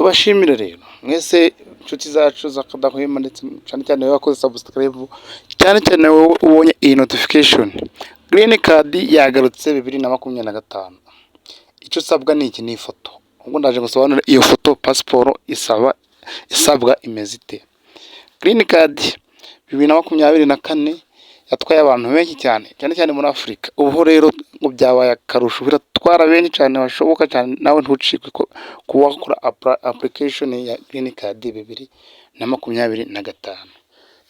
tubashimire rero mwese inshuti zacu zakadahwema ndetse cyane cyane wowe wakoze subscribe, cyane cyane wowe ubonye iyi notification. Green card yagarutse 2025. Icyo usabwa ni iki? Ni ifoto. Ubwo ndaje gusobanura iyo foto passport isabwa imeze ite. Green card 2024 yatwaye abantu benshi cyane cyane muri Afurika. Ubu rero ngo byabaye akarusho, biratwara benshi cyane bashoboka cyane, nawe ntucikwe kuba wakora application ya Green card 2025.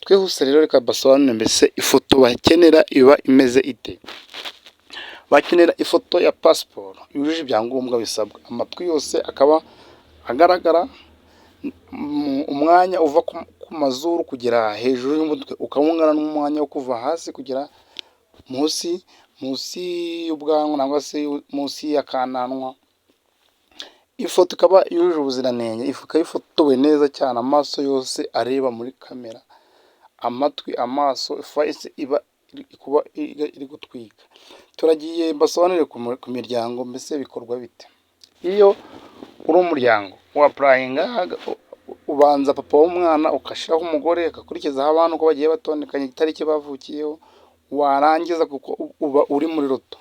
Twihuse rero reka basobanure mbese ifoto bakenera iba imeze ite. Bakenera ifoto ya passport yujuje ibyangombwa bisabwa, amatwi yose akaba agaragara, umwanya uva ku mazuru kugera hejuru y'umutwe ukabungana n'umwanya wo kuva hasi kugera munsi y'ubwanwa nangwa se munsi y'akananwa. Ifoto ikaba yujuje ubuziranenge, ikaba ifotowe neza cyane, amaso yose areba muri kamera, amatwi, amaso, face iba iri gutwika. Turagiye basobanurire ku miryango mbese bikorwa bite. Iyo uri umuryango wa applyinga, ubanza papa w'umwana ukashiraho umugore akakurikizaho abantu uko bagiye batondekanye itariki bavukiyeho, warangiza kuko uba uri muri roto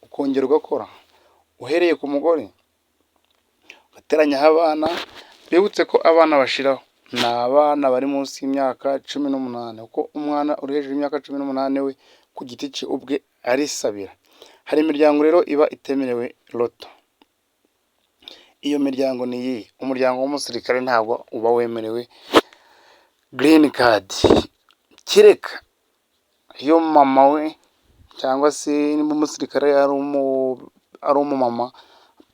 ukongera ugakora uhereye ku mugore ugateranyaho abana. Bibutse ko abana bashiraho ni abana bari munsi y'imyaka 18, kuko umwana uri hejuru y'imyaka 18 we ku giti cye ubwe arisabira. Hari imiryango rero iba itemerewe roto. Iyo miryango ni iyi: umuryango w'umusirikare ntabwo uba wemerewe green card, kireka iyo mama we cyangwa se niba umusirikare ari umumama,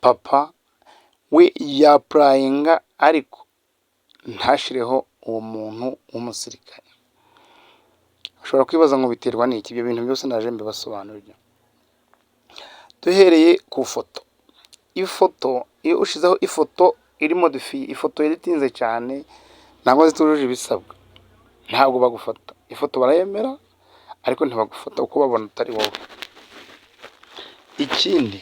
papa we yaprayinga ariko ntashireho uwo muntu w'umusirikare. Ushobora kwibaza ngo biterwa n'iki? Ibyo bintu byose naje mbibasobanurira. Duhereye ku foto. Ifoto iyo ushizeho ifoto iri modifiye, ifoto yaritinze cyane ntabwo zitujuje ibisabwa, ntabwo bagufata. Ifoto barayemera ariko ntibagufata uko babona atari wowe. Ikindi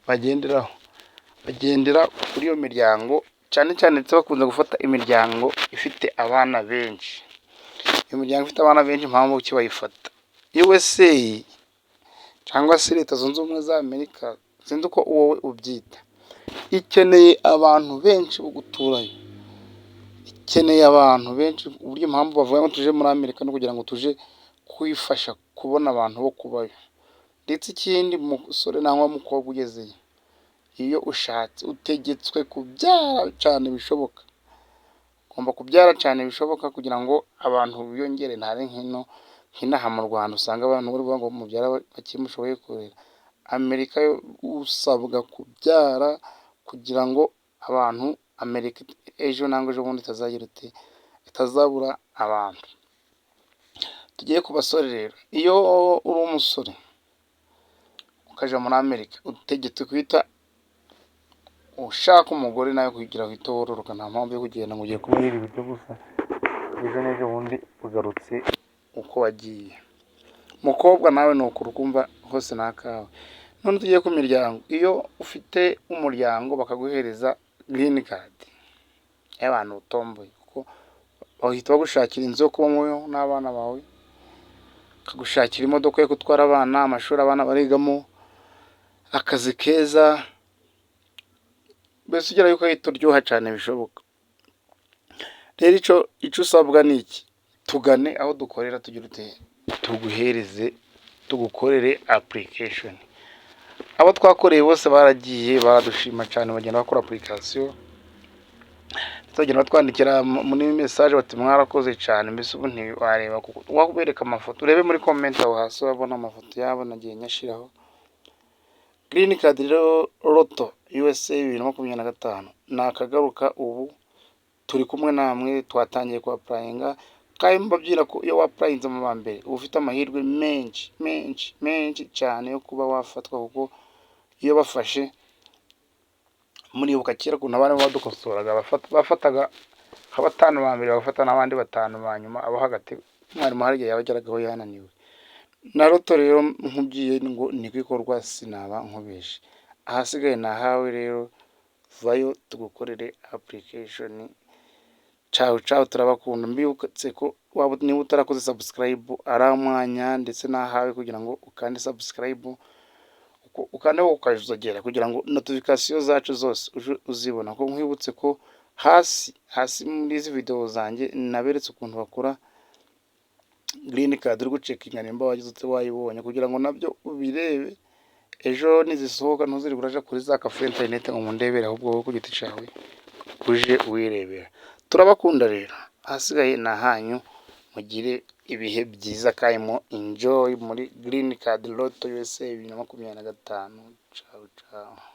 bagendera kuri iyo miryango cyane ndetse bakunze gufata imiryango ifite abana benshi. Iyo miryango ifite abana benshi impamvu ki bayifata? USA cyangwa se Leta Zunze Ubumwe za Amerika, sinzi uko wowe ubyita, ikeneye abantu benshi bo guturayo, ikeneye abantu benshi, uburyo impamvu bavuga ngo tuje muri Amerika no kugira ngo tuje kwifasha kubona abantu bo kubayo. Ndetse ikindi, musore nangwa mukobwa ugezeyo, iyo ushatse utegetswe kubyara cyane bishoboka. Ugomba kubyara cyane bishoboka kugira ngo abantu biyongere. Ntari nk'inaha mu Rwanda usanga abantu bari ngo mubyara bake mushoboye kurera. Amerika yo usabwa kubyara kugira ngo abantu, Amerika ejo nangwa ejo bundi itazabura abantu. Tugiye ku basore rero. Iyo uri umusore ukaja muri Amerika, utegetse guhita ushaka umugore nawe kugira uhite wororoka. Nta mpamvu yo kugenda ngo ugiye kubona ibi biryo gusa ejo n'ejo bundi ugarutse uko wagiye. Mukobwa nawe ni uko ukumva hose nakawe. None tugiye ku miryango. Iyo ufite umuryango bakaguhereza green card y'abantu utomboye, kuko bahita bagushakira inzu yo kubamo n'abana bawe, bakagushakira imodoka yo gutwara abana, amashuri abana barigamo, akazi keza, mbese ugera yuko ahita uryoha cyane bishoboka. Rero icyo usabwa ni iki? Tugane aho dukorera tugira tugukorere application. Abo twakoreye bose baragiye baradushima cyane, bagenda bakora application, bagenda batwandikira muri message bati mwarakoze cyane. Mbese ubu ntiwareba kuko wakubereka amafoto, urebe muri comment aho hasi urabona amafoto yabo nagiye nyashiraho. Green card rero roto USA 2025 nakagaruka. Ubu turi kumwe namwe, twatangiye ku applyinga, kandi mbabyira ko iyo waprayinze mu bambere uba ufite amahirwe menshi cyane yo kuba wafatwa, kuko iyo bafashe muribuka kera kuntu abana badukosoraga, bafataga nka 5 ba mbere bagafata n'abandi 5 ba nyuma, abo hagati mwarimu hariya yabageragaho yananiwe. Na roto rero nkubwiye ngo ni kwikorwa, sinaba nkubeshe. Ahasigaye nahawe rero vayo tugukorere application. Ciao ciao, turabakunda. Mbibutse ko niba utarakoze subscribe ari umwanya ndetse n'ahawe kugira ngo ukande subscribe, ukande ukazogera kugira ngo notification zacu zose uje uzibona. Ko nkwibutse ko hasi muri izi video zanjye naberetse ukuntu bakora green card uri gucekinga nimba wagize wayibonye, kugira ngo nabyo ubirebe ejo nizisohoka ntuziri kuraja kuri za cafe internet ngo mundebere, ahubwo wowe ku giti cawe uje uwirebera. Turabakunda rero, hasigaye na hanyu, mugire ibihe byiza kandi mo enjoy muri Green Card Lotto USA 2025. Ciao ciao.